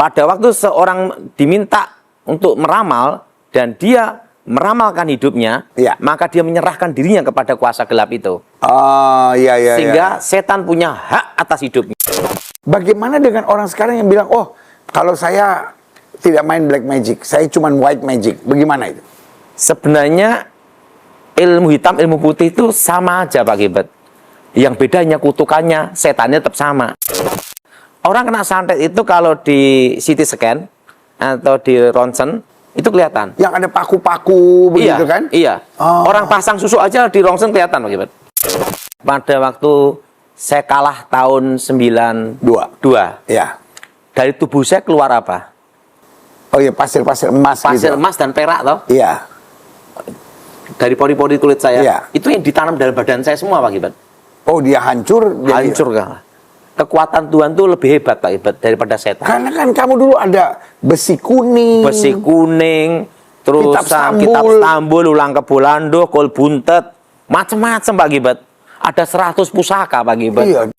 pada waktu seorang diminta untuk meramal dan dia meramalkan hidupnya, Ya. maka dia menyerahkan dirinya kepada kuasa gelap itu. Oh, iya, iya. Sehingga setan punya hak atas hidupnya. Bagaimana dengan orang sekarang yang bilang, oh, kalau saya tidak main black magic, saya cuma white magic. Bagaimana itu? Sebenarnya ilmu hitam, ilmu putih itu sama aja Pak Gilbert. Yang bedanya kutukannya, setannya tetap sama. Orang kena santet itu kalau di CT scan atau di ronsen, itu kelihatan. Yang ada paku-paku begitu kan? Iya. Oh. Orang pasang susu aja di ronsen kelihatan Pak Gilbert. Pada waktu saya kalah tahun 92, Ya. dari tubuh saya keluar apa? Oh iya, pasir-pasir emas Pasir gitu. emas dan perak toh. Iya. Dari pori-pori kulit saya. Iya. Itu yang ditanam dalam badan saya semua Pak Gilbert. Oh, dia hancur. Hancur kan. Kekuatan Tuhan tuh lebih hebat Pak Gilbert daripada setan. Karena kan kamu dulu ada besi kuning. Besi kuning, terus kitab Stambul, ulang kebolando, kol buntet, macam-macam Pak Gilbert. Ada 100 pusaka Pak Gilbert. Iya.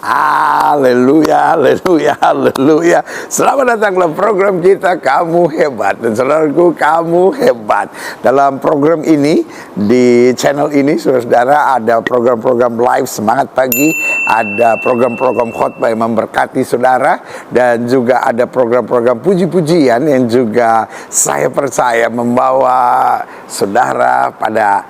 Haleluya, haleluya, haleluya. Selamat datang dalam program kita Kamu Hebat. Dan saudaraku, kamu hebat. Dalam program ini, di channel ini, saudara-saudara, ada program-program live semangat pagi, ada program-program khotbah yang memberkati saudara, dan juga ada program-program puji-pujian yang juga saya percaya membawa saudara pada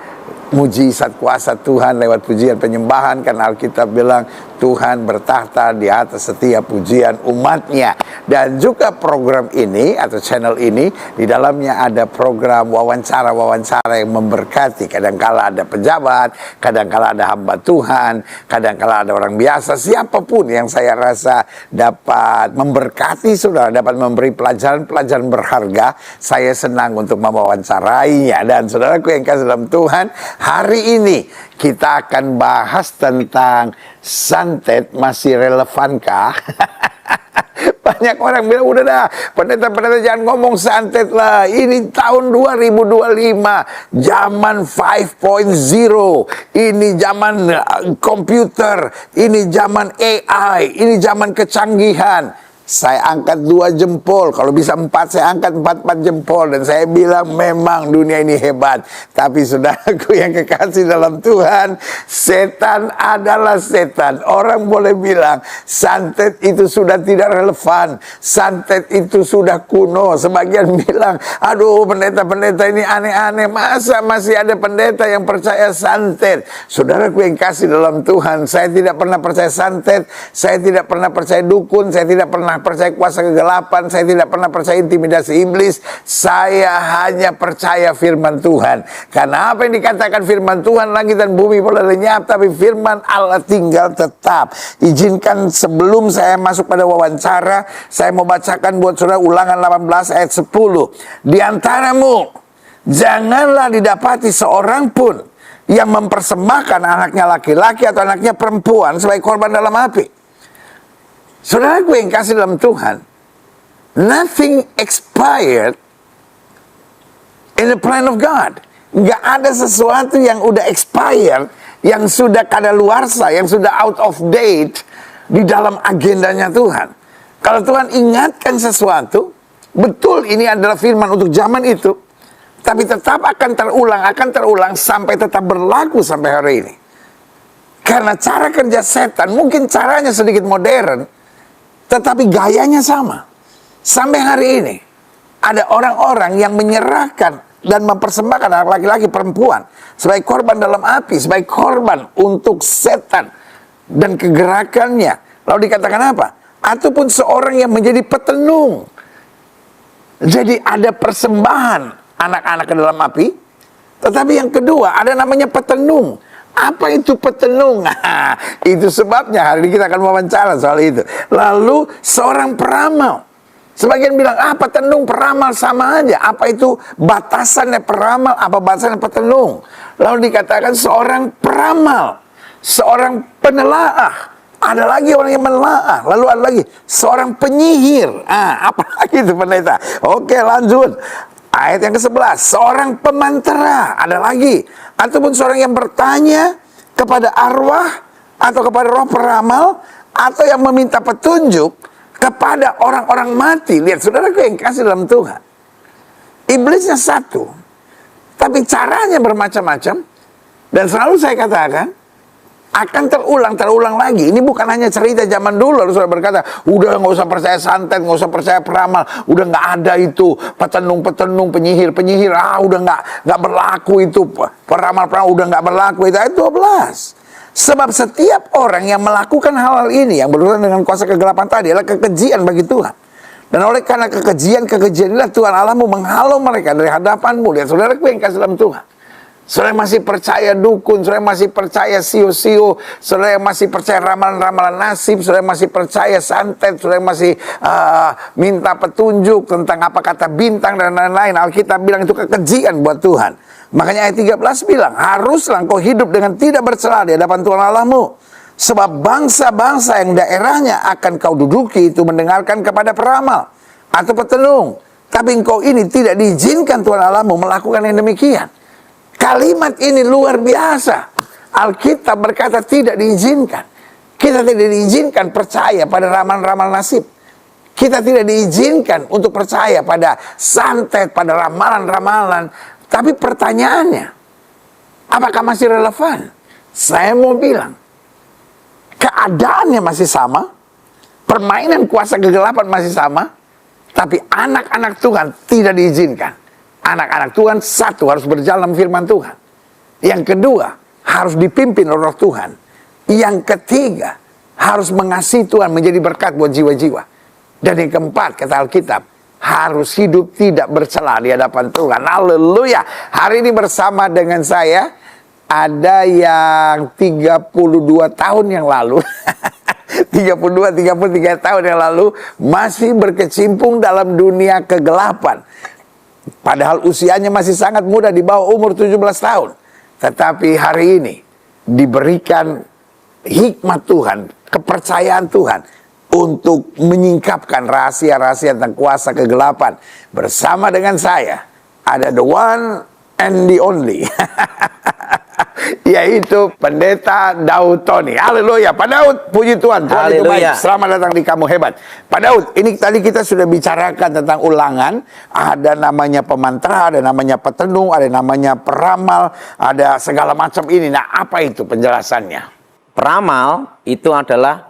mujizat kuasa Tuhan lewat pujian penyembahan, karena Alkitab bilang Tuhan bertahta di atas setiap pujian umatnya. Dan juga program ini atau channel ini, di dalamnya ada program wawancara-wawancara yang memberkati. Kadangkala ada pejabat, kadangkala ada hamba Tuhan, kadangkala ada orang biasa, siapapun yang saya rasa dapat memberkati saudara, dapat memberi pelajaran-pelajaran berharga, saya senang untuk mewawancarainya. Dan saudaraku yang kasih dalam Tuhan, hari ini kita akan bahas tentang santet. Masih relevankah? Banyak orang bilang, udah dah, pendeta-pendeta jangan ngomong santet lah. Ini tahun 2025, zaman 5.0, ini zaman komputer, ini zaman AI, ini zaman kecanggihan. Saya angkat 2 jempol, kalau bisa 4 saya angkat 4 jempol, dan saya bilang memang dunia ini hebat. Tapi saudaraku yang kekasih dalam Tuhan, setan adalah setan. Orang boleh bilang santet itu sudah tidak relevan, santet itu sudah kuno. Sebagian bilang, aduh pendeta-pendeta ini aneh-aneh, masa masih ada pendeta yang percaya santet? Saudaraku yang kasih dalam Tuhan, saya tidak pernah percaya santet, saya tidak pernah percaya dukun, saya tidak pernah percaya kuasa kegelapan, saya tidak pernah percaya intimidasi iblis. Saya hanya percaya firman Tuhan. Karena apa yang dikatakan firman Tuhan, langit dan bumi boleh lenyap, tapi firman Allah tinggal tetap. Izinkan sebelum saya masuk pada wawancara, saya mau bacakan buat saudara Ulangan 18 ayat 10. Di antaramu janganlah didapati seorang pun yang mempersembahkan anaknya laki-laki atau anaknya perempuan sebagai korban dalam api. Saudaraku yang kasih dalam Tuhan, nothing expired in the plan of God. Nggak ada sesuatu yang udah expired, yang sudah kadaluarsa, yang sudah out of date di dalam agendanya Tuhan. Kalau Tuhan ingatkan sesuatu, betul ini adalah firman untuk zaman itu, tapi tetap akan terulang sampai tetap berlaku sampai hari ini. Karena cara kerja setan mungkin caranya sedikit modern, tetapi gayanya sama. Sampai hari ini ada orang-orang yang menyerahkan dan mempersembahkan anak laki-laki perempuan sebagai korban dalam api, sebagai korban untuk setan dan kegerakannya. Lalu dikatakan apa? Ataupun seorang yang menjadi petenung. Jadi ada persembahan anak-anak ke dalam api, tetapi yang kedua ada namanya petenung. Apa itu petenung? Nah, itu sebabnya hari ini kita akan wawancara soal itu. Lalu seorang peramal. Sebagian bilang, petenung peramal sama aja. Apa itu batasannya peramal? Apa batasannya petenung? Lalu dikatakan seorang peramal, seorang penelaah. Ada lagi orang yang menelaah. Lalu ada lagi seorang penyihir. Apa lagi itu pendeta? Oke, lanjut. Ayat yang ke-11, seorang pemantera, ada lagi. Ataupun seorang yang bertanya kepada arwah, atau kepada roh peramal, atau yang meminta petunjuk, kepada orang-orang mati. Lihat saudaraku yang kasih dalam Tuhan. Iblisnya satu, tapi caranya bermacam-macam. Dan selalu saya katakan, akan terulang lagi. Ini bukan hanya cerita zaman dulu. Lalu saudara berkata, udah nggak usah percaya santet, nggak usah percaya peramal, udah nggak ada itu petenung, penyihir. Udah nggak berlaku itu peramal, udah nggak berlaku itu. Ayat 12. Sebab setiap orang yang melakukan hal-hal ini yang berurusan dengan kuasa kegelapan tadi adalah kekejian bagi Tuhan. Dan oleh karena kekejian inilah Tuhan Allahmu menghalau mereka dari hadapanmu. Lihat saudaraku yang kasih dalam Tuhan. Saudara yang masih percaya dukun, saudara yang masih percaya sio-sio, saudara yang masih percaya ramalan-ramalan nasib, saudara yang masih percaya santet, saudara yang masih minta petunjuk tentang apa kata bintang dan lain-lain. Alkitab bilang itu kekejian buat Tuhan. Makanya ayat 13 bilang, haruslah engkau hidup dengan tidak bercela di hadapan Tuhan Allahmu. Sebab bangsa-bangsa yang daerahnya akan kau duduki itu mendengarkan kepada peramal atau petenung. Tapi engkau ini tidak diizinkan Tuhan Allahmu melakukan yang demikian. Kalimat ini luar biasa. Alkitab berkata tidak diizinkan. Kita tidak diizinkan percaya pada ramalan-ramalan nasib. Kita tidak diizinkan untuk percaya pada santet, pada ramalan-ramalan. Tapi pertanyaannya, apakah masih relevan? Saya mau bilang, keadaannya masih sama, permainan kuasa kegelapan masih sama, tapi anak-anak Tuhan tidak diizinkan. Anak-anak Tuhan satu harus berjalan firman Tuhan. Yang kedua harus dipimpin oleh Roh Tuhan. Yang ketiga harus mengasihi Tuhan menjadi berkat buat jiwa-jiwa. Dan yang keempat kata Alkitab harus hidup tidak bercela di hadapan Tuhan. Haleluya. Hari ini bersama dengan saya ada yang 32 tahun yang lalu 33 tahun yang lalu masih berkecimpung dalam dunia kegelapan. Padahal usianya masih sangat muda, di bawah umur 17 tahun. Tetapi hari ini diberikan hikmat Tuhan, kepercayaan Tuhan untuk menyingkapkan rahasia-rahasia tentang kuasa kegelapan. Bersama dengan saya ada the one and the only yaitu Pendeta Daud Tony. Haleluya. Pak Daud, puji Tuhan. Tuhan itu baik. Selamat datang di Kamu Hebat. Pak Daud, ini tadi kita sudah bicarakan tentang ulangan. Ada namanya pemantra, ada namanya petenung, ada namanya peramal, ada segala macam ini. Nah, apa itu penjelasannya? Peramal itu adalah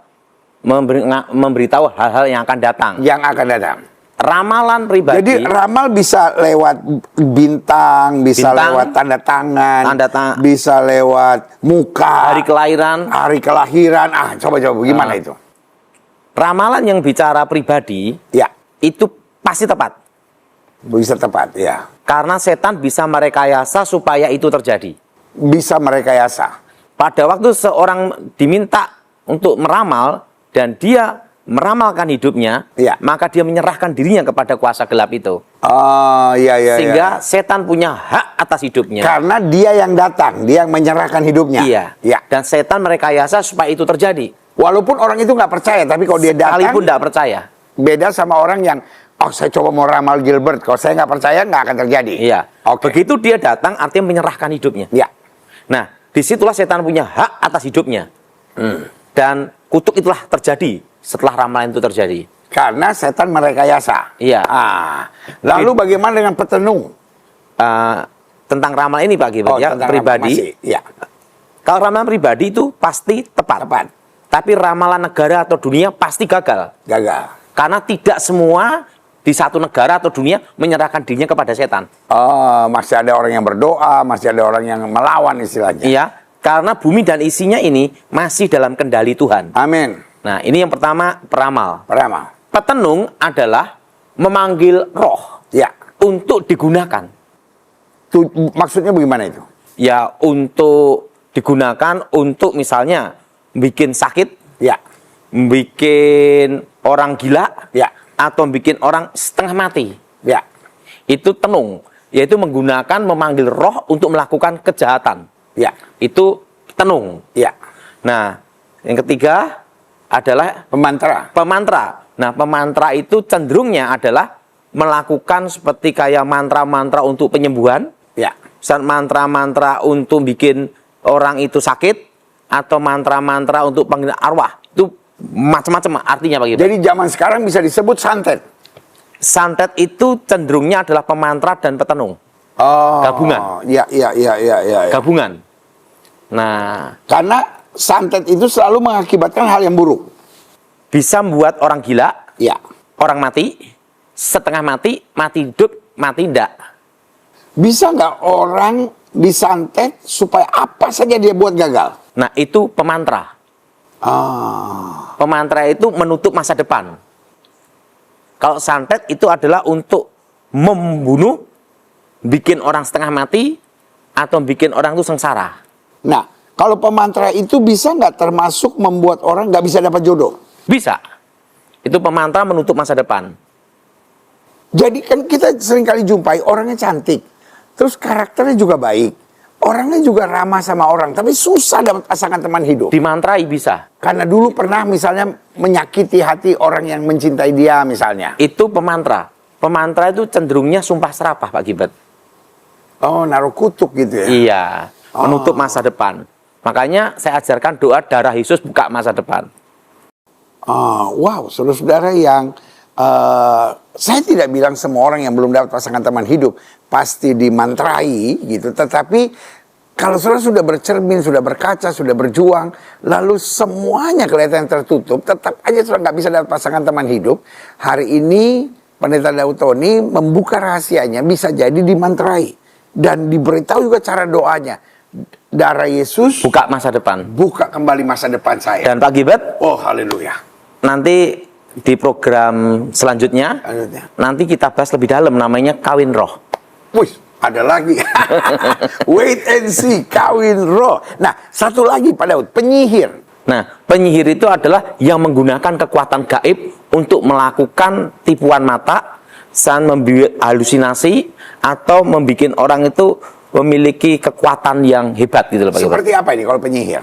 memberitahu hal-hal yang akan datang. Yang akan datang. Ramalan pribadi. Jadi ramal bisa lewat bintang, bisa lewat tanda tangan, bisa lewat muka, hari kelahiran. Coba gimana itu? Ramalan yang bicara pribadi, ya, itu pasti tepat. Bisa tepat, ya. Karena setan bisa merekayasa supaya itu terjadi. Bisa merekayasa. Pada waktu seorang diminta untuk meramal dan dia meramalkan hidupnya, ya, maka dia menyerahkan dirinya kepada kuasa gelap itu. Sehingga setan punya hak atas hidupnya. Karena dia yang datang, dia yang menyerahkan hidupnya. Iya. Ya. Dan setan merekayasa supaya itu terjadi. Walaupun orang itu nggak percaya, tapi kalau dia datang, sekalipun nggak percaya. Beda sama orang yang, saya coba mau ramal Gilbert, kalau saya nggak percaya nggak akan terjadi. Iya. Begitu dia datang, artinya menyerahkan hidupnya. Ya. Nah, disitulah setan punya hak atas hidupnya. Dan kutuk itulah terjadi setelah ramalan itu terjadi. Karena setan merekayasa. Iya. Lalu bagaimana dengan petenung? Tentang ramalan ini Pak Gilbert, pribadi. Ya. Kalau ramalan pribadi itu pasti tepat. Tapi ramalan negara atau dunia pasti gagal. Karena tidak semua di satu negara atau dunia menyerahkan dirinya kepada setan. Masih ada orang yang berdoa, masih ada orang yang melawan istilahnya. Iya. Karena bumi dan isinya ini masih dalam kendali Tuhan. Amin. Nah, ini yang pertama, peramal. Petenung adalah memanggil roh, ya, untuk digunakan. Maksudnya bagaimana itu? Ya, untuk digunakan untuk misalnya bikin sakit, ya, bikin orang gila, ya, atau bikin orang setengah mati. Ya. Itu tenung, yaitu memanggil roh untuk melakukan kejahatan. Ya. Itu tenung. Ya. Nah, yang ketiga adalah pemantra. Nah, pemantra itu cenderungnya adalah melakukan seperti kayak mantra-mantra untuk penyembuhan, ya, mantra-mantra untuk bikin orang itu sakit, atau mantra-mantra untuk panggilan arwah. Itu macam-macam artinya Pak Gibran. Jadi zaman sekarang bisa disebut santet. Santet itu cenderungnya adalah pemantra dan petenung. Oh, Gabungan. Iya. Gabungan. Nah, Karena santet itu selalu mengakibatkan hal yang buruk. bisa membuat orang gila, Ya. orang mati, setengah mati, mati hidup, mati tidak. Bisa nggak orang disantet supaya apa saja dia buat gagal? Nah, itu pemantra. Pemantra itu menutup masa depan. Kalau santet itu adalah untuk membunuh, bikin orang setengah mati, atau bikin orang itu sengsara. Nah, kalau pemantra itu bisa nggak termasuk membuat orang nggak bisa dapat jodoh? Bisa. Itu pemantra menutup masa depan. Jadi kan kita sering kali jumpai orangnya cantik, terus karakternya juga baik, orangnya juga ramah sama orang, tapi susah dapat pasangan teman hidup. Dimantrai bisa. Karena dulu pernah misalnya menyakiti hati orang yang mencintai dia misalnya. Itu pemantra. Pemantra itu cenderungnya sumpah serapah Pak Gibran. Oh, naruh kutuk gitu ya? Iya. Menutup masa depan. Makanya saya ajarkan doa darah Yesus buka masa depan. Wow, saudara-saudara yang saya tidak bilang semua orang yang belum dapat pasangan teman hidup pasti dimantrai gitu, tetapi kalau saudara sudah bercermin, sudah berkaca, sudah berjuang, lalu semuanya kelihatan tertutup, tetap aja saudara nggak bisa dapat pasangan teman hidup. Hari ini Pendeta Daud Tony membuka rahasianya, bisa jadi dimantrai dan diberitahu juga cara doanya. Darah Yesus Buka masa depan. buka kembali masa depan saya. Dan Pak Gibran, Oh, haleluya. nanti di program selanjutnya, nanti kita bahas lebih dalam namanya kawin roh. Wih, ada lagi. Wait and see, kawin roh. Nah, satu lagi Pak Daud, penyihir. Nah, penyihir itu adalah yang menggunakan kekuatan gaib untuk melakukan tipuan mata, dan membuat halusinasi, atau membuat orang itu memiliki kekuatan yang hebat gitu loh Pak Gibran. Seperti apa ini kalau penyihir?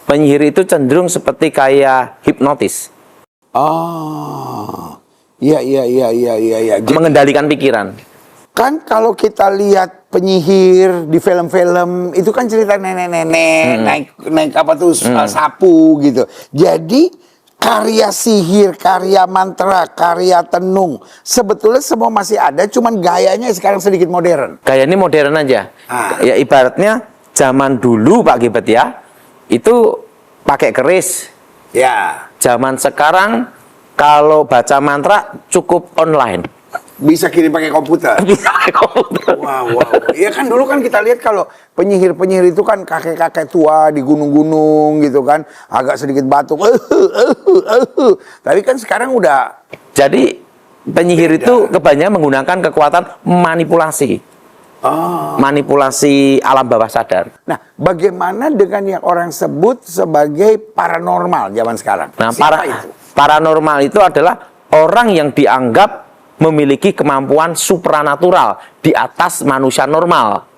Penyihir itu cenderung seperti kayak hipnotis. Iya. Jadi, Mengendalikan pikiran. kan kalau kita lihat penyihir di film-film itu kan cerita nenek-nenek naik apa tuh sapu gitu. Jadi karya sihir, karya mantra, karya tenung sebetulnya semua masih ada, cuman gayanya sekarang sedikit modern. Kayak ini modern aja. Ya ibaratnya zaman dulu Pak Gibran ya, itu pakai keris. Ya, Zaman sekarang kalau baca mantra cukup online. bisa kirim pakai komputer. Bisa pakai komputer. Wow. Ya kan dulu kan kita lihat kalau penyihir-penyihir itu kan kakek-kakek tua di gunung-gunung gitu kan, agak sedikit batuk. Tapi kan sekarang udah Jadi penyihir itu kebanyakan menggunakan kekuatan manipulasi. Manipulasi alam bawah sadar. Nah, bagaimana dengan yang orang sebut sebagai paranormal zaman sekarang? Nah, Siapa itu? paranormal itu adalah orang yang dianggap memiliki kemampuan supranatural di atas manusia normal.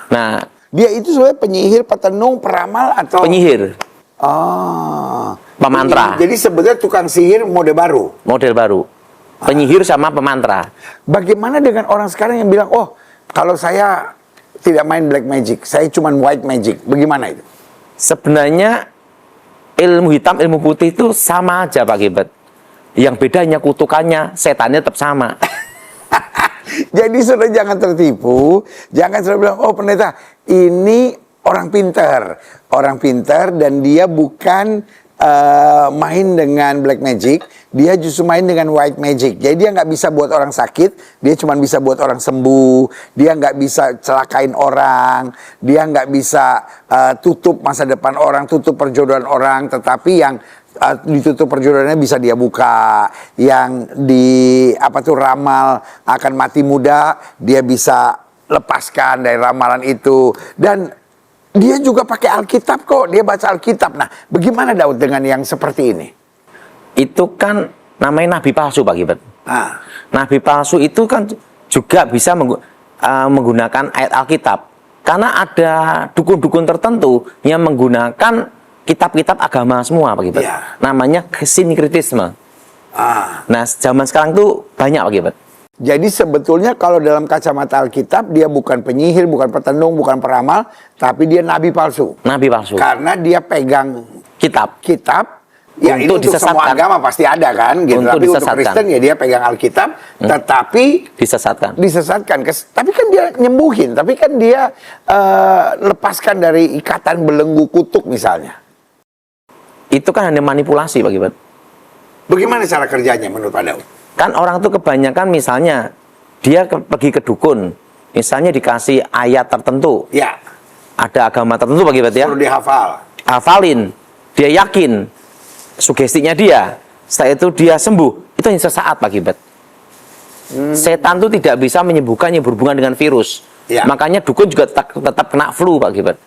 Nah, Dia itu sebenarnya penyihir, petenung, peramal atau penyihir, pemantra, Jadi sebetulnya tukang sihir mode baru. model baru. Penyihir sama pemantra. Bagaimana dengan orang sekarang yang bilang, "Oh, kalau saya tidak main black magic, saya cuma white magic." Bagaimana itu? Sebenarnya ilmu hitam, ilmu putih itu sama aja Pak Gibran. Yang beda hanya kutukannya, setannya tetap sama. Jadi saudara jangan tertipu, jangan saudara bilang, "Oh pendeta, ini orang pintar dan dia bukan main dengan black magic, dia justru main dengan white magic. Jadi dia nggak bisa buat orang sakit, dia cuma bisa buat orang sembuh, dia nggak bisa celakain orang, dia nggak bisa tutup masa depan orang, tutup perjodohan orang, tetapi yang ditutup perjodohannya bisa dia buka, yang ramal akan mati muda, dia bisa lepaskan dari ramalan itu, dan dia juga pakai Alkitab kok, dia baca Alkitab. Nah, bagaimana Daud dengan yang seperti ini? Itu kan namanya nabi palsu Pak Gibran. Nabi palsu itu kan juga bisa menggunakan ayat Alkitab. Karena ada dukun-dukun tertentu yang menggunakan kitab-kitab agama semua Pak Gibran. Namanya sinkritisme. Nah, zaman sekarang tuh banyak Pak Gibran. Jadi sebetulnya kalau dalam kacamata Alkitab dia bukan penyihir, bukan petenung, bukan peramal, tapi dia nabi palsu. Nabi palsu. Karena dia pegang Kitab. Ya, ini untuk semua agama pasti ada kan, gitu. Untuk Tapi untuk disesatkan. Kristen ya dia pegang Alkitab, tetapi disesatkan. Tapi kan dia nyembuhin, tapi kan dia lepaskan dari ikatan belenggu kutuk misalnya. Itu kan hanya manipulasi Pak Gilbert. Bagaimana cara kerjanya menurut Pak Daud? Kan orang tuh kebanyakan misalnya dia pergi ke dukun, misalnya dikasih ayat tertentu. Ya. Ada agama tertentu Pak Gilbert ya. Perlu dihafal. Hafalin, dia yakin, sugestinya dia, setelah itu dia sembuh. Itu hanya sesaat Pak Gilbert. Setan itu tidak bisa menyembuhkan yang berhubungan dengan virus. Ya. Makanya dukun juga tetap kena flu Pak Gilbert.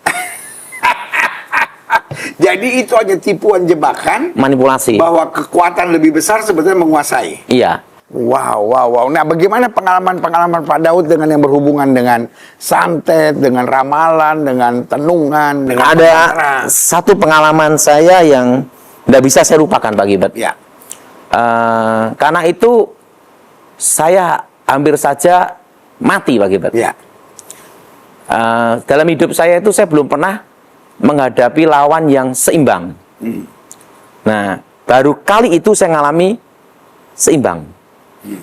Jadi itu hanya tipuan jebakan, Manipulasi. bahwa kekuatan lebih besar sebetulnya menguasai. Iya. Wow. Nah, bagaimana pengalaman Pak Daud dengan yang berhubungan dengan santet, dengan ramalan, dengan tenungan, dengan Ada mantra? satu pengalaman saya yang tidak bisa saya lupakan Pak Gilbert. Ya. Karena itu saya hampir saja mati Pak Gilbert. Ya. Dalam hidup saya itu saya belum pernah menghadapi lawan yang seimbang. Nah, baru kali itu saya ngalami seimbang.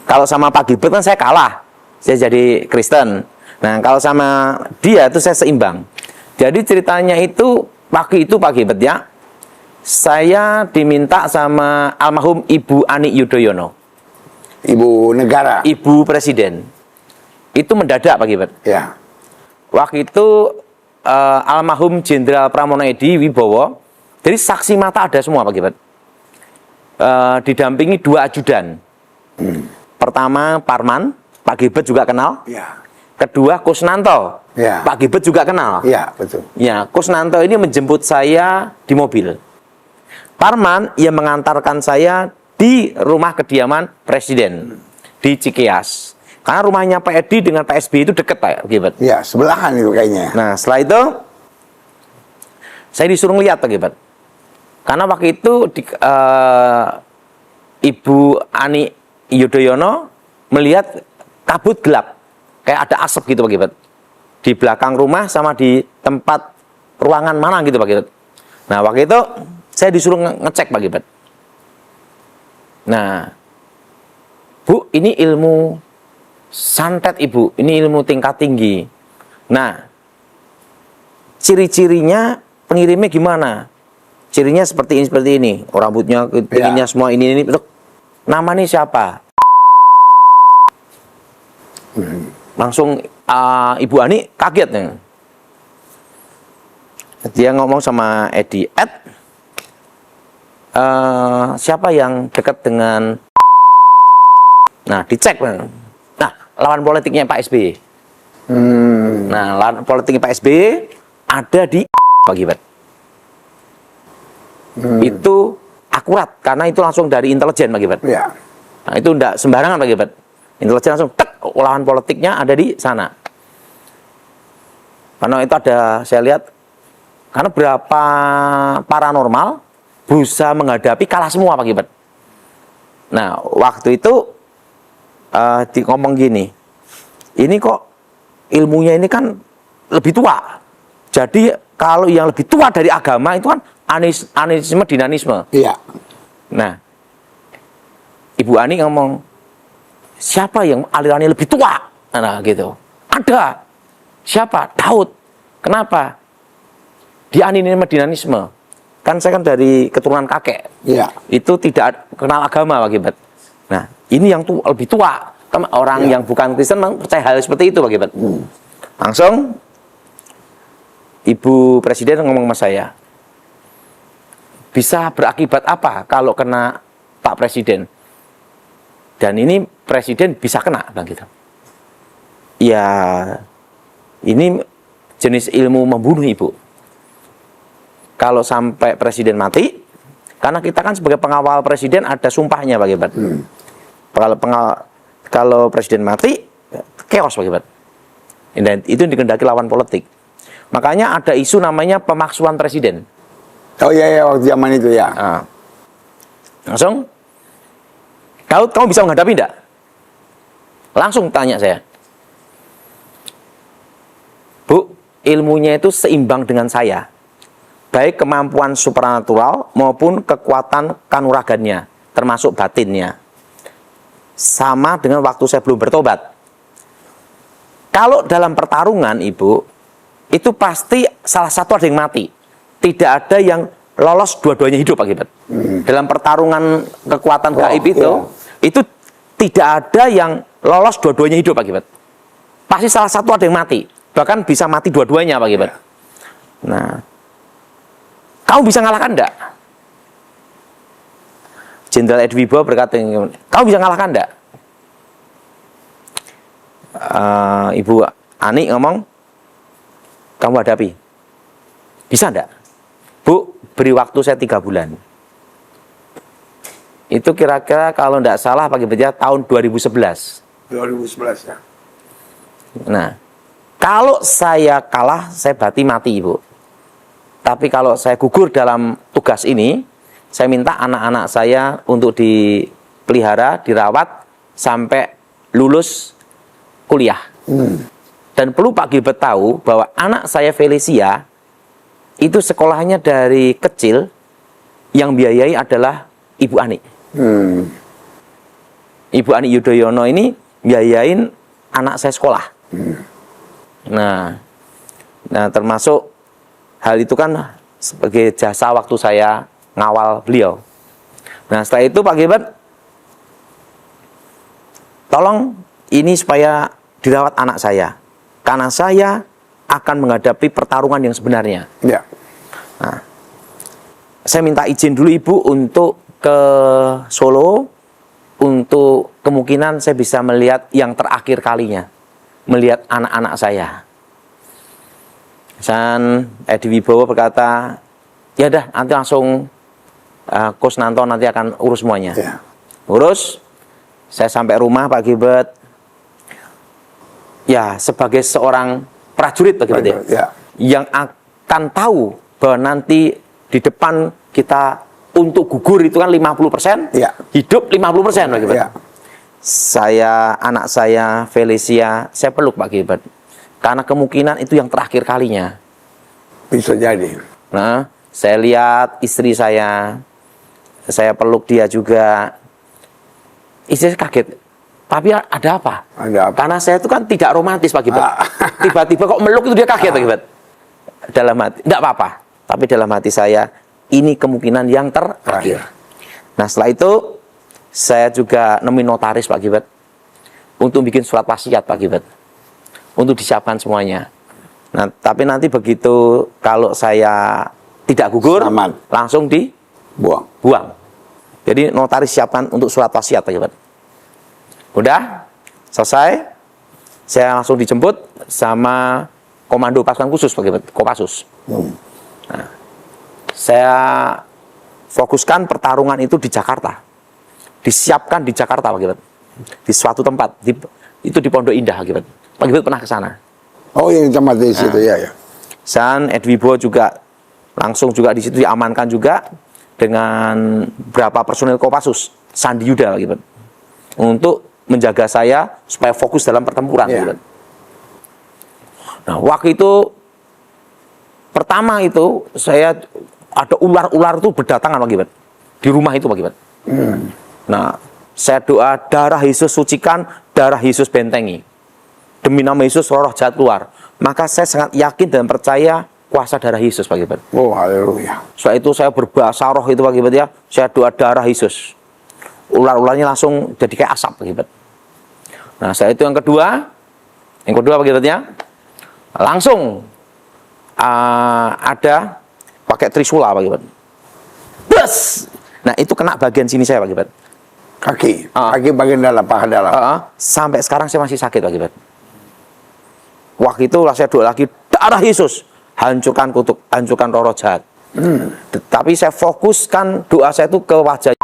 Kalau sama Pak Gilbert kan saya kalah, saya jadi Kristen. Nah, kalau sama dia itu saya seimbang. Jadi ceritanya itu waktu itu Pak Gilbert ya, saya diminta sama almarhum Ibu Ani Yudhoyono, Ibu negara. Ibu Presiden. Itu mendadak Pak Gilbert. Ya. Waktu itu almarhum Jenderal Pramono Edi Wibowo, jadi saksi mata ada semua Pak Gilbert. Didampingi 2 ajudan. Pertama Parman, Pak Gilbert juga kenal. Ya. Kedua Kusnanto, Ya. Pak Gilbert juga kenal. Ya, betul. Ya, Kusnanto ini menjemput saya di mobil. Parman yang mengantarkan saya di rumah kediaman Presiden di Cikeas. Karena rumahnya Pak Edi dengan Pak SBY itu dekat Pak Gilbert. Ya, sebelahan itu kayaknya. Nah, setelah itu saya disuruh ngeliat Pak Gilbert. Karena waktu itu Ibu Ani Yudhoyono melihat kabut gelap, kayak ada asap gitu Pak Gilbert, di belakang rumah sama di tempat ruangan mana gitu Pak Gilbert. Nah, waktu itu saya disuruh ngecek Pak Gilbert. Nah, Bu, ini ilmu santet Ibu, ini ilmu tingkat tinggi. Nah, ciri-cirinya pengirimnya gimana? Cirinya seperti ini. Rambutnya, pinginnya semua ini. Namanya siapa? Langsung Ibu Ani kaget nih. Dia ngomong sama Edi, siapa yang dekat dengan... Nah, dicek. Nah, lawan politiknya Pak SBY. Nah, lawan politiknya Pak SBY ada di Pak Gilbert. Itu akurat, karena itu langsung dari intelijen Pak Gilbert. Ya. Nah, itu enggak sembarangan Pak Gilbert. Intelijen langsung lawan politiknya ada di sana. Karena itu ada, saya lihat, karena berapa paranormal berusaha menghadapi, kalah semua Pak Gilbert. Nah, waktu itu ngomong gini, ini kok ilmunya ini kan lebih tua. Jadi kalau yang lebih tua dari agama itu kan animisme, dinanisme. Iya. Nah, Ibu Ani ngomong, siapa yang alirannya lebih tua? Nah, gitu. Ada. Siapa? Daud. Kenapa? Dia animisme, dinanisme. Kan saya kan dari keturunan kakek. Iya. Itu tidak kenal agama Pak Gilbert. Nah, ini yang lebih tua. Orang yang bukan Kristen percaya hal seperti itu Pak Gilbert. Langsung Ibu Presiden ngomong sama saya, bisa berakibat apa kalau kena Pak Presiden? Dan ini Presiden bisa kena, Bang gitu. Ya, ini jenis ilmu membunuh Ibu. Kalau sampai Presiden mati, karena kita kan sebagai pengawal Presiden ada sumpahnya Pak Gilbert. Kalau Presiden mati, chaos Pak Gilbert. Dan itu dikehendaki lawan politik. Makanya ada isu namanya pemaksuan Presiden. Oh iya, waktu zaman itu ya. Nah, langsung, Daud, kamu bisa menghadapi enggak? Langsung tanya saya. Bu, ilmunya itu seimbang dengan saya. baik kemampuan supranatural maupun kekuatan kanuragannya, termasuk batinnya. Sama dengan waktu saya belum bertobat. Kalau dalam pertarungan, Ibu, itu pasti salah satu ada yang mati. Tidak ada yang lolos dua-duanya hidup, Pak Gilbert. Dalam pertarungan kekuatan gaib itu tidak ada yang lolos dua-duanya hidup, Pak Gilbert. Pasti salah satu ada yang mati. Bahkan bisa mati dua-duanya, Pak Gilbert. Nah, kamu bisa ngalahkan enggak? Jenderal Edi Wibowo berkata, kamu bisa ngalahkan enggak? Ibu Ani ngomong, kamu hadapi. Bisa enggak? Bu, beri waktu saya 3 bulan. Itu kira-kira kalau enggak salah Pak Gilbert, tahun 2011. 2011 ya. Nah, kalau saya kalah, saya berarti mati, Ibu. Tapi kalau saya gugur dalam tugas ini, saya minta anak-anak saya untuk dipelihara, dirawat, sampai lulus kuliah. Dan perlu Pak Gilbert tahu bahwa anak saya Felicia, itu sekolahnya dari kecil, yang biayai adalah Ibu Ani. Ibu Ani Yudhoyono ini biayain anak saya sekolah. Nah, termasuk hal itu kan sebagai jasa waktu saya ngawal beliau. Nah, setelah itu Pak Gilbert, tolong ini supaya dirawat anak saya. Karena saya akan menghadapi pertarungan yang sebenarnya. Ya. Nah, saya minta izin dulu Ibu untuk ke Solo, untuk kemungkinan saya bisa melihat yang terakhir kalinya, melihat anak-anak saya. Dan Edi Wibowo berkata, ya dah, nanti langsung Coach Nanto nanti akan urus semuanya. Ya. Urus, saya sampai rumah Pak Gilbert. Ya, sebagai seorang prajurit Pak Gilbert Ya. yang akan tahu bahwa nanti di depan kita untuk gugur itu kan 50%, Ya. hidup 50% Pak Gilbert. Ya. Saya, anak saya Felicia, saya peluk Pak Gilbert. Karena kemungkinan itu yang terakhir kalinya. Bisa jadi. Nah, saya lihat istri saya peluk dia juga. Istri saya kaget. Tapi ada apa? Ada apa? Karena saya itu kan tidak romantis Pak Gilbert. Tiba-tiba kok meluk itu dia kaget Pak Gilbert. Dalam hati, tidak apa-apa. Tapi dalam hati saya, ini kemungkinan yang terakhir. Nah, setelah itu, saya juga nemuin notaris Pak Gilbert. Untuk bikin surat wasiat Pak Gilbert. Untuk disiapkan semuanya. Nah, tapi nanti begitu kalau saya tidak gugur, Selamat. langsung dibuang. Jadi notaris siapkan untuk surat wasiat Pak Gilbert. Udah selesai, saya langsung dijemput sama Komando Pasukan Khusus Pak Gilbert, Kopassus. Nah, saya fokuskan pertarungan itu di Jakarta. Disiapkan di Jakarta Pak Gilbert. Di suatu tempat, itu di Pondok Indah Pak Gilbert. Pak Gilbert pernah ke sana. Oh, yang tempat di situ ya. Dan Edi Wibowo juga langsung juga di situ diamankan juga dengan beberapa personil Kopassus, Sandi Yuda Pak Gilbert, untuk menjaga saya supaya fokus dalam pertempuran. Ya. Nah, waktu itu pertama itu saya ada ular-ular itu berdatangan Pak Gilbert di rumah itu Pak Gilbert. Nah, saya doa darah Yesus sucikan, darah Yesus bentengi. Demi nama Yesus roh jahat keluar. Maka saya sangat yakin dan percaya kuasa darah Yesus Pak Gilbert. Oh, haleluya. Setelah itu saya berbahasa roh itu Pak Gilbert ya. Saya doa darah Yesus. Ular-ularnya langsung jadi kayak asap Pak Gilbert. Nah, setelah itu yang kedua Pak Gilbert ya. Langsung ada pakai trisula Pak Gilbert. Bus! Nah, itu kena bagian sini saya Pak Gilbert. Kaki bagian dalam, paha dalam. Sampai sekarang saya masih sakit Pak Gilbert. Waktu itu saya doa lagi, darah Yesus, hancurkan kutuk, hancurkan roh jahat. Tapi saya fokuskan doa saya itu ke wajah.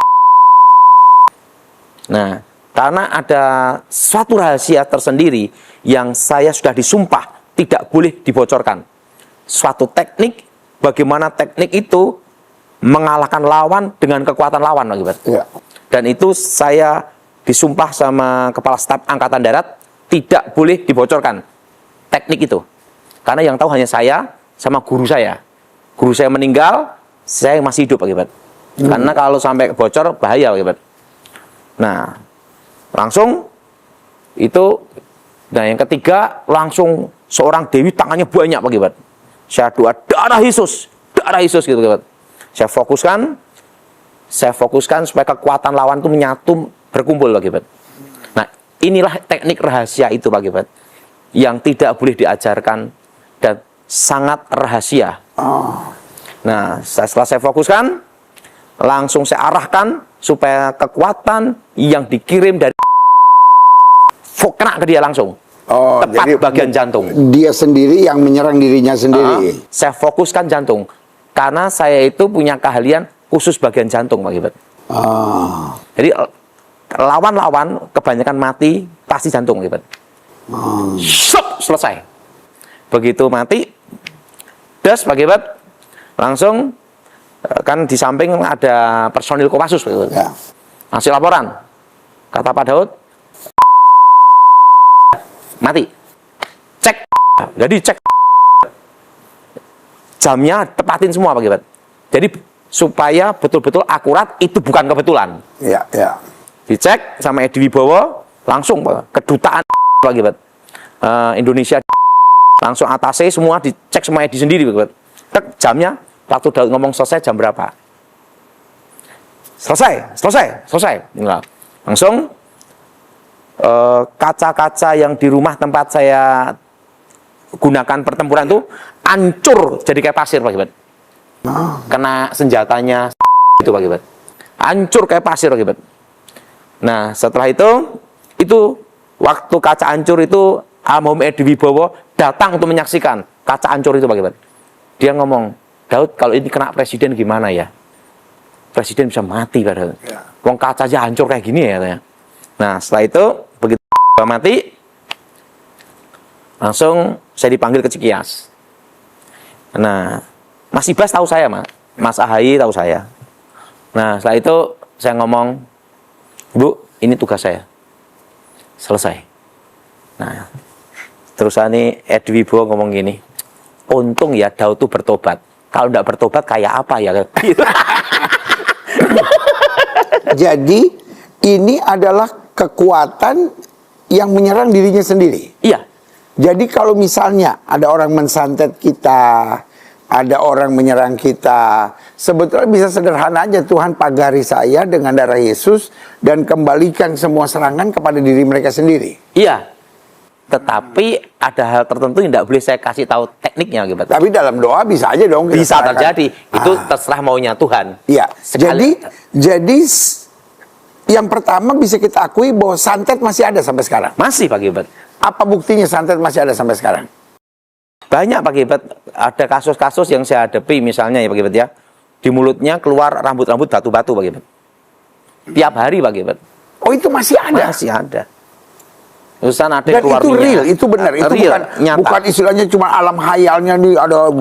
Nah, karena ada suatu rahasia tersendiri yang saya sudah disumpah tidak boleh dibocorkan. Suatu teknik, bagaimana teknik itu mengalahkan lawan dengan kekuatan lawan Pak Gilbert. Ya. Dan itu saya disumpah sama Kepala Staf Angkatan Darat tidak boleh dibocorkan teknik itu. Karena yang tahu hanya saya sama guru saya. guru saya meninggal, saya masih hidup Pak Gilbert. Karena kalau sampai bocor bahaya Pak Gilbert. Nah, langsung itu, nah yang ketiga langsung seorang dewi tangannya banyak Pak Gilbert. Saya doa darah Yesus gitu Pak Gilbert. Saya fokuskan supaya kekuatan lawan itu menyatu berkumpul Pak Gilbert. Nah, inilah teknik rahasia itu Pak Gilbert, yang tidak boleh diajarkan dan sangat rahasia. Nah, setelah saya fokuskan, langsung saya arahkan supaya kekuatan yang dikirim dari kena ke dia langsung. Tepat jadi bagian jantung. Dia sendiri yang menyerang dirinya sendiri. Saya fokuskan jantung. Karena saya itu punya keahlian khusus bagian jantung, Pak Gilbert. Jadi lawan-lawan kebanyakan mati pasti jantung, Pak Gilbert. Stop, selesai. Begitu mati, das Pak Gilbert, langsung kan di samping ada personil Kopassus, Pak Gilbert. Ya. Hasil laporan, kata Pak Daud, mati. Cek, jadi cek jamnya tepatin semua Pak Gilbert. Jadi supaya betul-betul akurat, itu bukan kebetulan. Ya, ya. Dicek sama Edi Wibowo, langsung kedutaan Pak Gilbert. Indonesia langsung atasnya semua dicek semua Edi sendiri Pak Gilbert. Tek, jamnya, waktu Daud ngomong selesai jam berapa? Selesai. Nah, langsung kaca-kaca yang di rumah tempat saya gunakan pertempuran itu hancur jadi kayak pasir Pak Gilbert. Kena senjatanya itu Pak Gilbert. Hancur kayak pasir Pak Gilbert. Nah, setelah itu waktu kaca hancur itu almarhum Edi Wibowo datang untuk menyaksikan kaca hancur itu Pak Gilbert. Dia ngomong, Daud, kalau ini kena presiden gimana ya? Presiden bisa mati padahal. Wong kaca aja hancur kayak gini ya katanya. Nah, setelah itu begitu mati, langsung saya dipanggil ke Cikias. Nah, Mas Ibas tahu saya, Mas Ahaye tahu saya. Nah, setelah itu saya ngomong, Bu, ini tugas saya. Selesai. Nah, terus ini Edi Wibowo ngomong gini, untung ya Daud tuh bertobat. Kalau tidak bertobat kayak apa ya? Jadi ini adalah kekuatan yang menyerang dirinya sendiri. Iya. Jadi kalau misalnya ada orang mensantet kita, ada orang menyerang kita, sebetulnya bisa sederhana aja, Tuhan pagari saya dengan darah Yesus dan kembalikan semua serangan kepada diri mereka sendiri. Iya. Tetapi ada hal tertentu yang tidak boleh saya kasih tahu tekniknya gitu. Tapi dalam doa bisa aja dong. Bisa terjadi. Itu terserah maunya Tuhan. Iya. Jadi yang pertama bisa kita akui bahwa santet masih ada sampai sekarang. Masih Pak Gilbert. Apa buktinya santet masih ada sampai sekarang? Banyak Pak Gilbert. Ada kasus-kasus yang saya hadapi misalnya ya Pak Gilbert ya. Di mulutnya keluar rambut-rambut batu-batu Pak Gilbert. Tiap hari Pak Gilbert. Oh, itu masih ada? Masih ada. Urusan ada Dan keluar itu minyak. real, itu benar, itu real, bukan istilahnya cuma alam hayalnya nih ada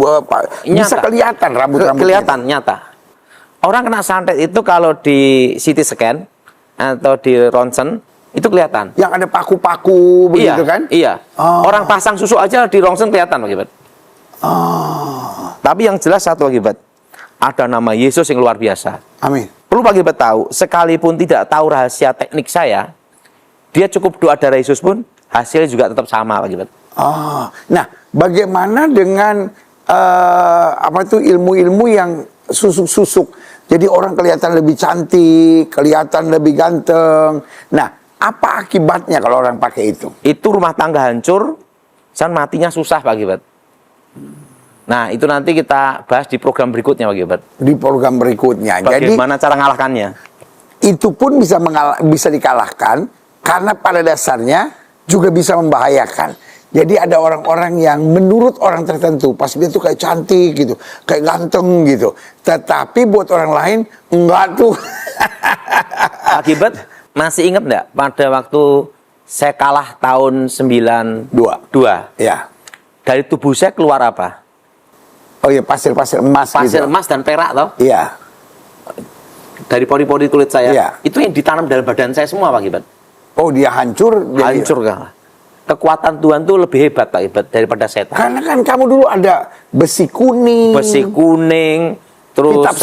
bisa kelihatan rambut-rambutnya. Kelihatan nyata. Orang kena santet itu kalau di CT scan atau di ronsen itu kelihatan. Yang ada paku-paku begitu iya, kan? Iya. Orang pasang susu aja di ronsen kelihatan Pak Gilbert. Tapi yang jelas satu Pak Gilbert, ada nama Yesus yang luar biasa. Amin. Perlu Pak Gilbert tahu, sekalipun tidak tahu rahasia teknik saya, dia cukup doa darah Yesus pun hasilnya juga tetap sama Pak Gilbert. Nah, bagaimana dengan ilmu-ilmu yang susuk-susuk? Jadi orang kelihatan lebih cantik, kelihatan lebih ganteng. Nah, apa akibatnya kalau orang pakai itu? Itu rumah tangga hancur, dan matinya susah Pak Gilbert. Nah, itu nanti kita bahas di program berikutnya Pak Gilbert. Di program berikutnya. Bagaimana cara mengalahkannya? Itu pun bisa dikalahkan. Karena pada dasarnya juga bisa membahayakan. Jadi ada orang-orang yang menurut orang tertentu, pas dia tuh kayak cantik gitu, kayak ganteng gitu. Tetapi buat orang lain, enggak tuh. Akibat, masih ingat enggak pada waktu saya kalah tahun 92? Ya. Dari tubuh saya keluar apa? Oh iya, pasir-pasir emas pasir gitu. Emas dan perak toh? Iya. Dari pori-pori kulit saya. Iya. Itu yang ditanam dalam badan saya semua Pak Gilbert. Oh, dia hancur? Hancur kah? kekuatan Tuhan tuh lebih hebat Pak Gilbert daripada setan. Karena kan kamu dulu ada besi kuning. Besi kuning, terus kitab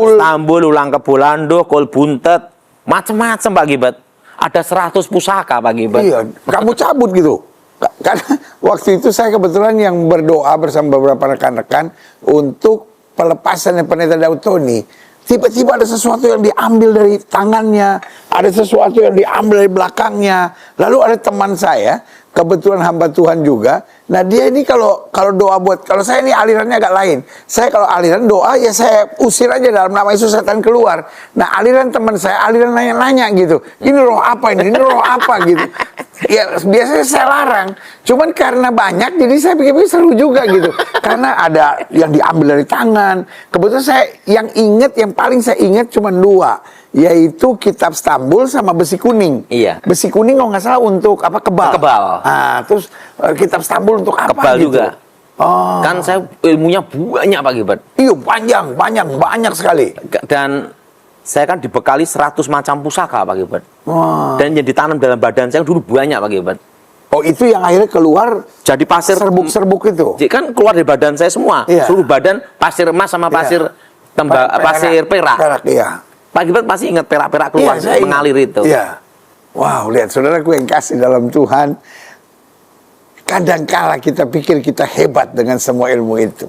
Stambul, ulang kebolando, kol buntet, macam-macam Pak Gilbert. Ada 100 pusaka Pak Gilbert. Iya, kamu cabut gitu. Karena waktu itu saya kebetulan yang berdoa bersama beberapa rekan-rekan untuk pelepasan Pendeta Daud Tony. Tiba-tiba ada sesuatu yang diambil dari tangannya, ada sesuatu yang diambil dari belakangnya. Lalu ada teman saya, kebetulan hamba Tuhan juga. Nah dia ini kalau doa kalau saya ini alirannya agak lain. Saya kalau aliran doa ya saya usir aja dalam nama Yesus setan keluar. Nah aliran teman saya, aliran nanya-nanya gitu. Ini roh apa ini roh apa gitu. Ya biasanya saya larang. Cuman karena banyak jadi saya pikir-pikir seru juga gitu. Karena ada yang diambil dari tangan. Kebetulan saya yang paling saya ingat cuma 2. Yaitu kitab Stambul sama besi kuning. Iya. Besi kuning kalau nggak salah untuk apa kebal. Kebal. Nah, terus kitab Stambul untuk apa Kebal gitu. juga. Oh. Kan saya ilmunya banyak Pak Gilbert. Iya, banyak sekali. Dan saya kan dibekali 100 macam pusaka Pak Gilbert. Wah. Dan yang ditanam dalam badan saya dulu banyak Pak Gilbert. Oh, itu yang akhirnya keluar Jadi pasir serbuk-serbuk itu. Jadi kan keluar dari badan saya semua. Iya. Seluruh badan pasir emas sama pasir pasir perak. Perak, iya. Pak Gilbert pasti ingat perak-perak keluar Iya, saya ingat. mengalir itu. Iya. Wow, lihat saudaraku yang kasih dalam Tuhan. Kadangkala kita pikir kita hebat dengan semua ilmu itu.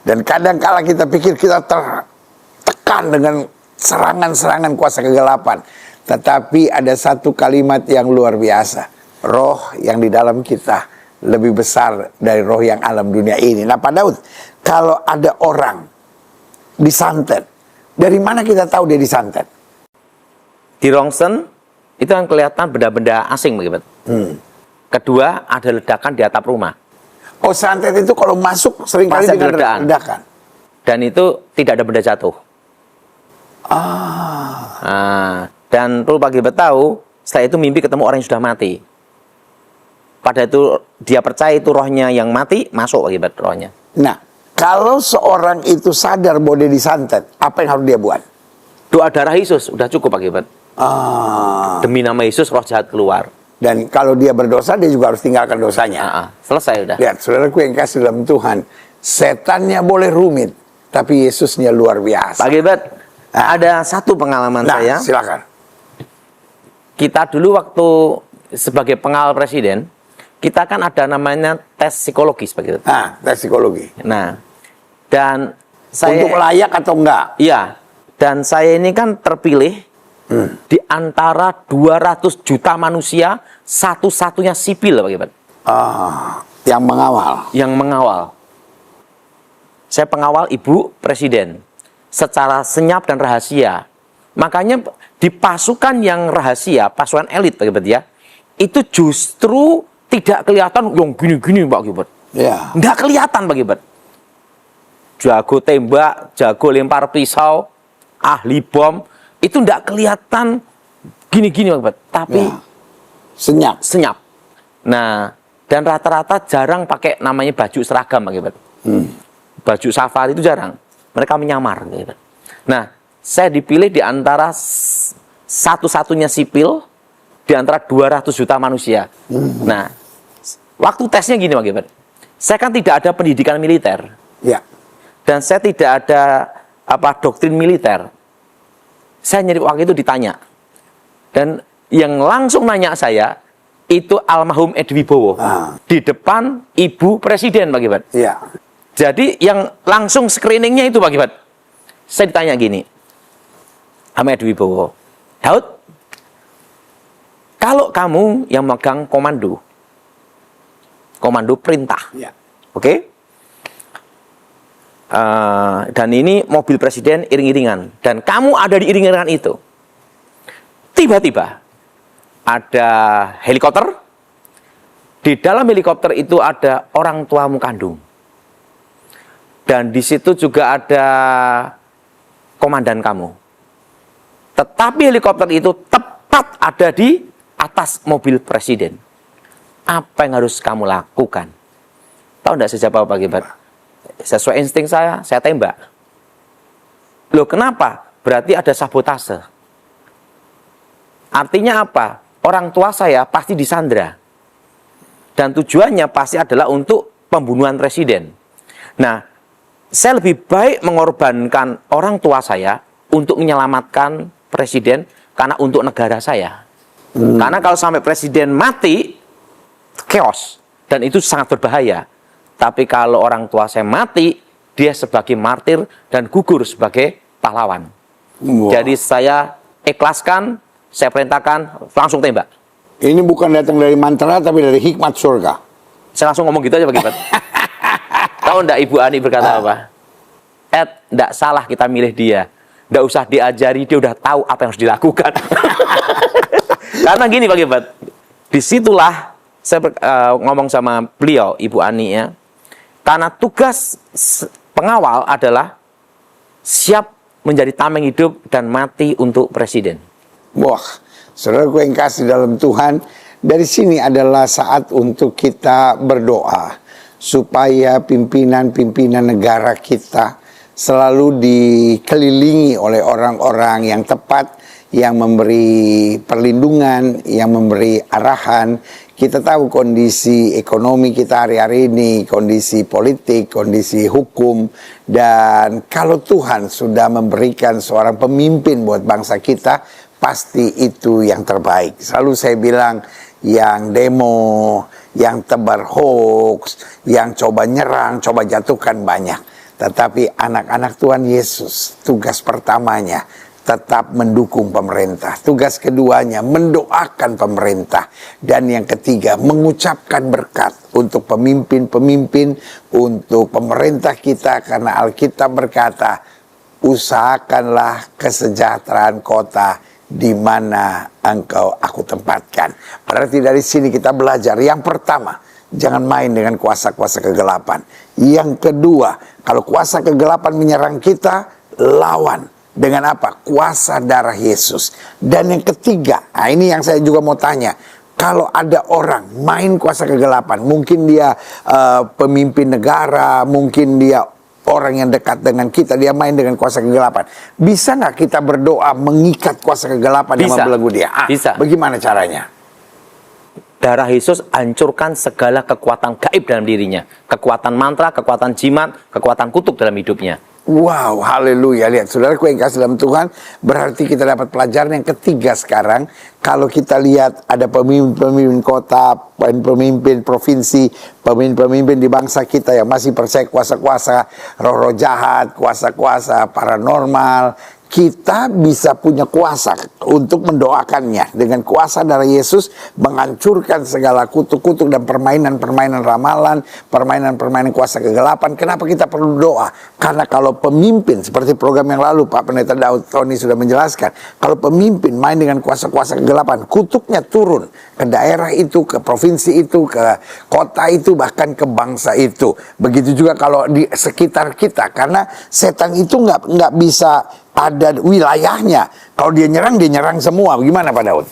Dan kadangkala kita pikir kita tertekan dengan serangan-serangan kuasa kegelapan. Tetapi ada satu kalimat yang luar biasa. Roh yang di dalam kita lebih besar dari roh yang alam dunia ini. Nah Pak Daud, kalau ada orang disantet, dari mana kita tahu dia disantet? Di rongsen itu kan kelihatan benda-benda asing begitu. Kedua, ada ledakan di atap rumah. Oh, santet itu kalau masuk seringkali Pasti dengan ada ledakan. Dan itu tidak ada benda jatuh. Dan perlu Pak Gilbert tahu, setelah itu mimpi ketemu orang yang sudah mati. Pada itu dia percaya itu rohnya yang mati, masuk Pak Gilbert rohnya. Nah, kalau seorang itu sadar bahwa dia disantet, apa yang harus dia buat? Doa darah Yesus, udah cukup Pak Gilbert. Demi nama Yesus, roh jahat keluar. Dan kalau dia berdosa, dia juga harus tinggalkan dosanya. Selesai udah. Lihat, saudaraku yang kasih dalam Tuhan, setannya boleh rumit, tapi Yesusnya luar biasa. Pak Gilbert, ada satu pengalaman saya. Silakan. Kita dulu waktu sebagai pengawal presiden, kita kan ada namanya tes psikologis Pak Gilbert. Tes psikologi. Nah, dan saya... Untuk layak atau enggak? Iya, dan saya ini kan terpilih di antara 200 juta manusia, satu-satunya sipil Pak Gilbert. Yang mengawal. Yang mengawal. Saya pengawal Ibu Presiden secara senyap dan rahasia. Makanya di pasukan yang rahasia, pasukan elit Pak Gilbert ya, itu justru tidak kelihatan yang gini-gini Pak Gilbert. Ya. Nggak kelihatan Pak Gilbert. Jago tembak, jago lempar pisau, ahli bom, itu nggak kelihatan gini-gini Pak Gilbert. Tapi senyap. Nah, dan rata-rata jarang pakai namanya baju seragam Pak Gilbert. Baju safari itu jarang. Mereka menyamar gitu. Nah, saya dipilih di antara satu-satunya sipil di antara 200 juta manusia. Nah, waktu tesnya gini Pak Gilbert. Saya kan tidak ada pendidikan militer. Ya. Dan saya tidak ada doktrin militer. Saya nyari waktu itu ditanya. Dan yang langsung nanya saya itu almarhum Edi Wibowo. Di depan Ibu Presiden Pak Gilbert. Iya. Jadi yang langsung screeningnya itu Pak Gilbert. Saya ditanya gini sama Edi Wibowo, Daud, kalau kamu yang megang komando perintah, oke? Dan ini mobil presiden iring-iringan, dan kamu ada di iring-iringan itu. Tiba-tiba ada helikopter. Di dalam helikopter itu ada orang tuamu kandung. Dan di situ juga ada komandan kamu. Tetapi helikopter itu tepat ada di atas mobil presiden. Apa yang harus kamu lakukan? Tahu enggak saya jawab Pak Gilbert? Sesuai insting saya tembak. Loh kenapa? Berarti ada sabotase. Artinya apa? Orang tua saya pasti disandra. Dan tujuannya pasti adalah untuk pembunuhan presiden. Nah, saya lebih baik mengorbankan orang tua saya untuk menyelamatkan presiden karena untuk negara saya. Karena kalau sampai presiden mati, chaos. Dan itu sangat berbahaya. Tapi kalau orang tua saya mati, dia sebagai martir dan gugur sebagai pahlawan. Jadi saya ikhlaskan, saya perintahkan, langsung tembak. Ini bukan datang dari mantra, tapi dari hikmat surga. Saya langsung ngomong gitu aja Pak Gilbert. Tahu enggak Ibu Ani berkata apa? Enggak salah kita milih dia. Enggak usah diajari, dia udah tahu apa yang harus dilakukan. Karena gini Pak Gilbert, disitulah saya ngomong sama beliau, Ibu Ani ya. Karena tugas pengawal adalah siap menjadi tameng hidup dan mati untuk presiden. Wah, saudaraku yang kasih dalam Tuhan, dari sini adalah saat untuk kita berdoa supaya pimpinan-pimpinan negara kita selalu dikelilingi oleh orang-orang yang tepat, yang memberi perlindungan, yang memberi arahan. Kita tahu kondisi ekonomi kita hari-hari ini, kondisi politik, kondisi hukum. Dan kalau Tuhan sudah memberikan seorang pemimpin buat bangsa kita, pasti itu yang terbaik. Selalu saya bilang, yang demo, yang tebar hoax, yang coba nyerang, coba jatuhkan banyak. Tetapi anak-anak Tuhan Yesus, tugas pertamanya tetap mendukung pemerintah. Tugas keduanya mendoakan pemerintah. Dan yang ketiga mengucapkan berkat untuk pemimpin-pemimpin, untuk pemerintah kita. Karena Alkitab berkata, usahakanlah kesejahteraan kota di mana aku tempatkan. Berarti dari sini kita belajar. Yang pertama, jangan main dengan kuasa-kuasa kegelapan. Yang kedua, kalau kuasa kegelapan menyerang kita, lawan. Dengan apa? Kuasa darah Yesus. Dan yang ketiga, nah ini yang saya juga mau tanya. Kalau ada orang main kuasa kegelapan, mungkin dia pemimpin negara, mungkin dia orang yang dekat dengan kita, dia main dengan kuasa kegelapan. Bisa nggak kita berdoa mengikat kuasa kegelapan yang membelenggu dia? Bisa. Bagaimana caranya? Darah Yesus hancurkan segala kekuatan gaib dalam dirinya. Kekuatan mantra, kekuatan jimat, kekuatan kutuk dalam hidupnya. Wow, haleluya. Lihat, saudaraku yang kasih dalam Tuhan, berarti kita dapat pelajaran yang ketiga sekarang. Kalau kita lihat ada pemimpin-pemimpin kota, pemimpin provinsi, pemimpin-pemimpin di bangsa kita yang masih percaya kuasa-kuasa, roh-roh jahat, kuasa-kuasa paranormal, kita bisa punya kuasa untuk mendoakannya. Dengan kuasa darah Yesus menghancurkan segala kutuk-kutuk dan permainan-permainan ramalan, permainan-permainan kuasa kegelapan. Kenapa kita perlu doa? Karena kalau pemimpin, seperti program yang lalu Pak Pendeta Daud Tony sudah menjelaskan, kalau pemimpin main dengan kuasa-kuasa kegelapan, kutuknya turun ke daerah itu, ke provinsi itu, ke kota itu, bahkan ke bangsa itu. Begitu juga kalau di sekitar kita, karena setan itu nggak bisa ada wilayahnya. Kalau dia nyerang semua. Gimana Pak Daud?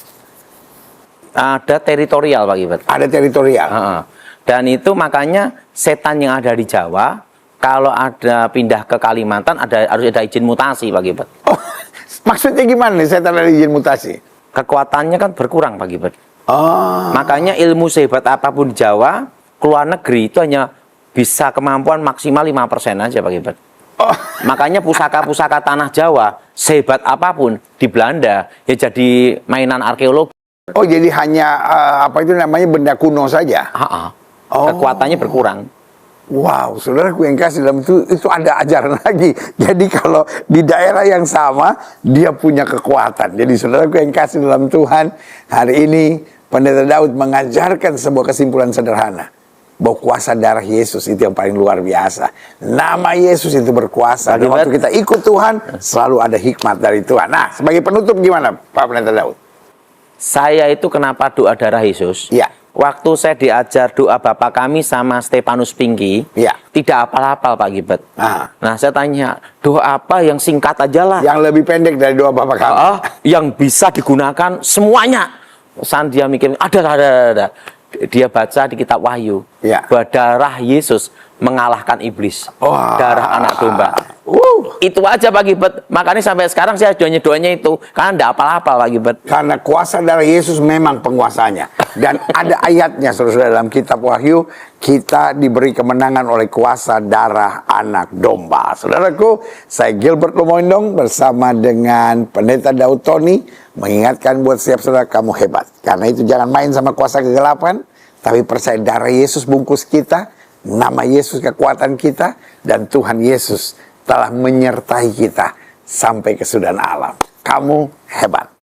Ada teritorial Pak Gilbert. Ada teritorial. Dan itu makanya setan yang ada di Jawa, kalau ada pindah ke Kalimantan harus ada izin mutasi Pak Gilbert. Oh, maksudnya gimana nih setan ada izin mutasi? Kekuatannya kan berkurang Pak Gilbert. Oh. Makanya ilmu sehebat apapun di Jawa, keluar negeri itu hanya bisa kemampuan maksimal 5% aja Pak Gilbert. Oh. Makanya pusaka-pusaka tanah Jawa sehebat apapun di Belanda ya jadi mainan arkeologi. Oh, jadi hanya apa itu namanya benda kuno saja. Oh. Kekuatannya berkurang. Wow, saudaraku yang kasih dalam itu ada ajaran lagi. Jadi kalau di daerah yang sama dia punya kekuatan. Jadi saudaraku yang kasih dalam Tuhan, hari ini Pendeta Daud mengajarkan sebuah kesimpulan sederhana. Bahwa kuasa darah Yesus itu yang paling luar biasa. Nama Yesus itu berkuasa. Dan waktu kita ikut Tuhan, selalu ada hikmat dari Tuhan. Nah, sebagai penutup gimana Pak Pendeta Daud? Saya itu kenapa doa darah Yesus? Ya. Waktu saya diajar doa Bapa Kami sama Stefanus Pinky, ya, tidak hafal-hafal Pak Gilbert. Nah, saya tanya, doa apa yang singkat aja lah. Yang lebih pendek dari doa Bapa Kami. Yang bisa digunakan semuanya. Saat dia mikir, ada. Dia baca di kitab Wahyu, bahwa darah Yesus mengalahkan iblis. Darah anak domba. Itu aja Pak Gilbert. Makanya sampai sekarang saya doanya itu. Karena enggak apa-apa Pak Gilbert. Karena kuasa darah Yesus memang penguasanya. Dan ada ayatnya saudara dalam kitab Wahyu, kita diberi kemenangan oleh kuasa darah anak domba. Saudaraku, saya Gilbert Lumondong bersama dengan Pendeta Daud Tony mengingatkan buat setiap saudara, kamu hebat. Karena itu jangan main sama kuasa kegelapan, tapi percaya darah Yesus bungkus kita, nama Yesus kekuatan kita, dan Tuhan Yesus telah menyertai kita sampai kesudahan alam. Kamu hebat.